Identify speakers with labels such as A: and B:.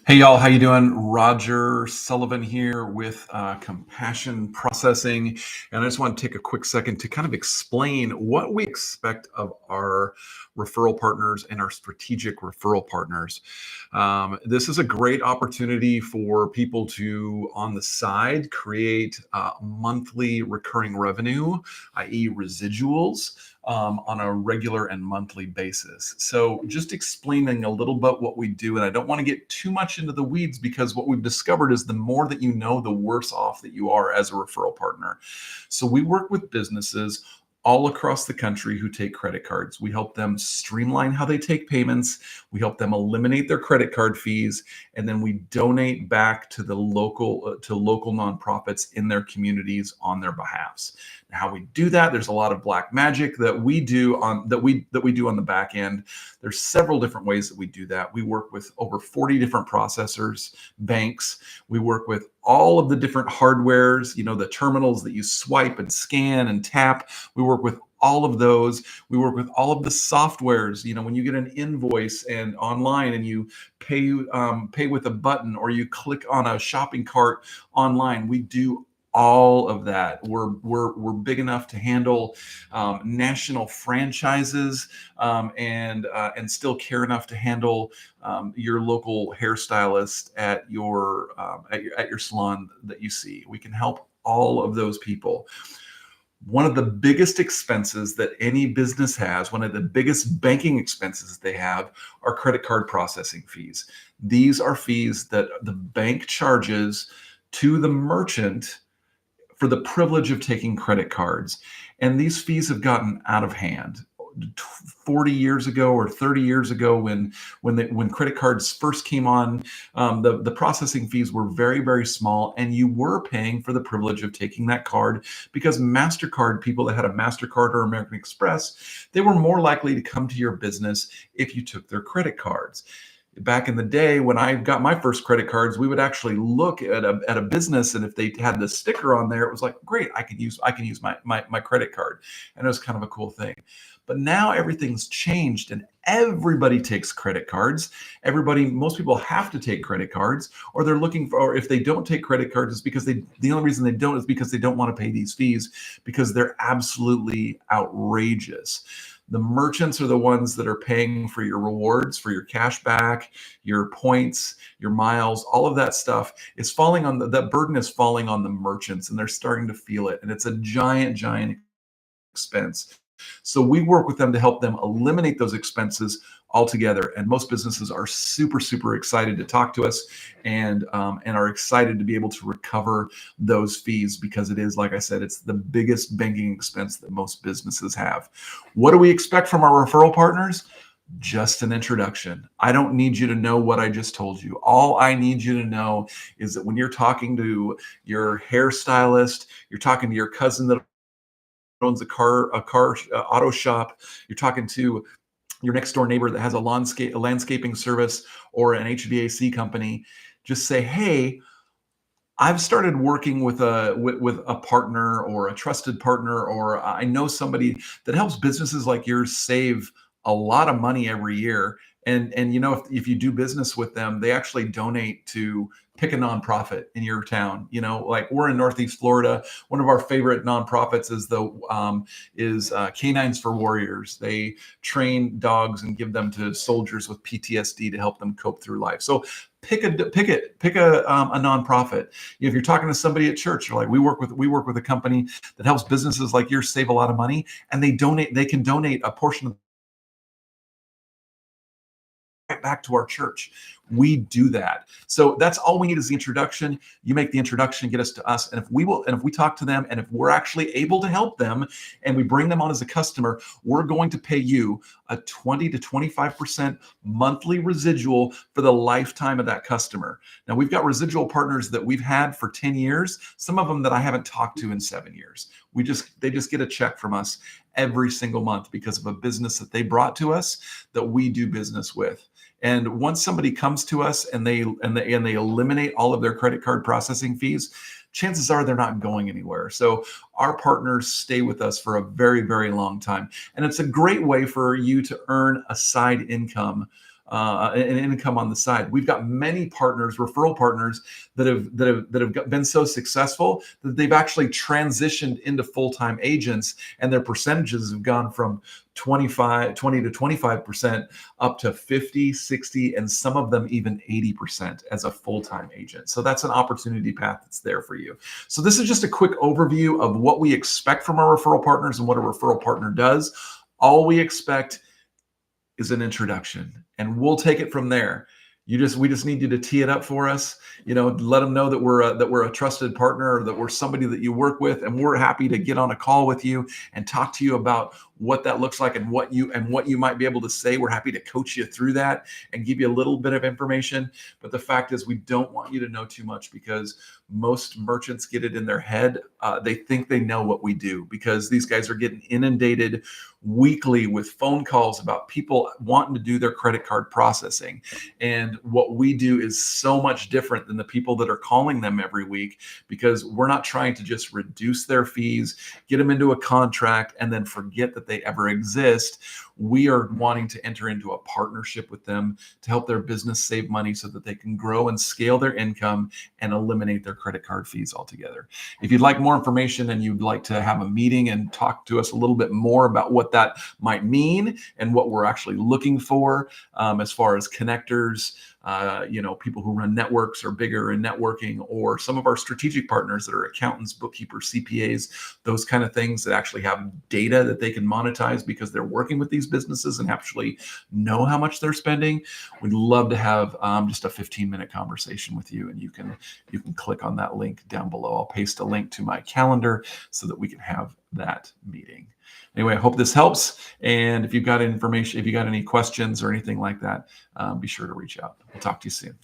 A: Hey y'all, how you doing? Roger Sullivan here with Compassion Processing, and I just want to take a quick second to kind of explain what we expect of our referral partners and our strategic referral partners. This is a great opportunity for people to, on the side, create monthly recurring revenue, i.e., residuals on a regular and monthly basis. So just explaining a little bit what we do, and I don't want to get too much into the weeds because what we've discovered is the more that you know, the worse off that you are as a referral partner. So we work with businesses all across the country who take credit cards. We help them streamline how they take payments. We help them eliminate their credit card fees, and then we donate back to the local nonprofits in their communities on their behalfs. Now, how we do that, there's a lot of black magic that we do on the back end. There's several different ways that we do that. We work with over 40 different processors, banks. We work with all of the different hardwares, the terminals that you swipe and scan and tap. We work with all of those. We work with all of the softwares. When you get an invoice and online and you pay with a button, or you click on a shopping cart online, we do all of that. We're big enough to handle national franchises, and still care enough to handle your local hairstylist at your salon that you see. We can help all of those people. One of the biggest expenses that any business has, one of the biggest banking expenses they have, are credit card processing fees. These are fees that the bank charges to the merchant for the privilege of taking credit cards. And these fees have gotten out of hand. 40 years ago or 30 years ago, when credit cards first came on, the processing fees were very, very small, and you were paying for the privilege of taking that card because MasterCard, people that had a MasterCard or American Express, they were more likely to come to your business if you took their credit cards. Back in the day when I got my first credit cards, we would actually look at a business, and if they had the sticker on there, it was like, great, I can use my credit card. And it was kind of a cool thing. But now everything's changed and everybody takes credit cards. Most people have to take credit cards, or they're looking for, or if they don't take credit cards, it's because the only reason they don't is because they don't want to pay these fees, because they're absolutely outrageous. The merchants are the ones that are paying for your rewards, for your cash back, your points, your miles, all of that stuff is falling on that burden is falling on the merchants, and they're starting to feel it. And it's a giant, giant expense. So we work with them to help them eliminate those expenses altogether. And most businesses are super, super excited to talk to us, and are excited to be able to recover those fees, because it is, like I said, it's the biggest banking expense that most businesses have. What do we expect from our referral partners? Just an introduction. I don't need you to know what I just told you. All I need you to know is that when you're talking to your hairstylist, you're talking to your cousin that owns a car auto shop, you're talking to your next door neighbor that has a landscaping service or an HVAC company, just say, hey, I've started working with a partner, or a trusted partner, or I know somebody that helps businesses like yours save a lot of money every year. And if you do business with them, they actually donate to pick a nonprofit in your town. Like, we're in Northeast Florida. One of our favorite nonprofits is Canines for Warriors. They train dogs and give them to soldiers with PTSD to help them cope through life. So pick a nonprofit. If you're talking to somebody at church, you're like, we work with a company that helps businesses like yours save a lot of money, and they can donate a portion of right back to our church. We do that. So that's all we need is the introduction. You make the introduction, get us to us. And if we talk to them, and if we're actually able to help them, and we bring them on as a customer, we're going to pay you a 20 to 25% monthly residual for the lifetime of that customer. Now, we've got residual partners that we've had for 10 years, some of them that I haven't talked to in 7 years. They just get a check from us every single month because of a business that they brought to us that we do business with. And once somebody comes to us and they eliminate all of their credit card processing fees, chances are they're not going anywhere. So our partners stay with us for a very, very long time. And it's a great way for you to earn a side income an income on the side. We've got many partners, referral partners, that have been so successful that they've actually transitioned into full-time agents, and their percentages have gone from 20 to 25% up to 50, 60, and some of them even 80% as a full-time agent. So that's an opportunity path that's there for you. So this is just a quick overview of what we expect from our referral partners and what a referral partner does. All we expect is an introduction, and we'll take it from there. We just need you to tee it up for us. Let them know that we're a trusted partner, or that we're somebody that you work with, and we're happy to get on a call with you and talk to you about what that looks like and what you might be able to say. We're happy to coach you through that and give you a little bit of information. But the fact is, we don't want you to know too much, because most merchants get it in their head. They think they know what we do, because these guys are getting inundated weekly with phone calls about people wanting to do their credit card processing. And what we do is so much different than the people that are calling them every week, because we're not trying to just reduce their fees, get them into a contract, and then forget that they ever exist. We are wanting to enter into a partnership with them to help their business save money so that they can grow and scale their income and eliminate their credit card fees altogether. If you'd like more information and you'd like to have a meeting and talk to us a little bit more about what that might mean and what we're actually looking for, as far as connectors, people who run networks or bigger in networking, or some of our strategic partners that are accountants, bookkeepers, CPAs, those kind of things that actually have data that they can monetize because they're working with these businesses and actually know how much they're spending. We'd love to have just a 15-minute conversation with you, and you can click on that link down below. I'll paste a link to my calendar so that we can have that meeting. Anyway, I hope this helps. And if you've got information, if you got any questions or anything like that, be sure to reach out. We'll talk to you soon.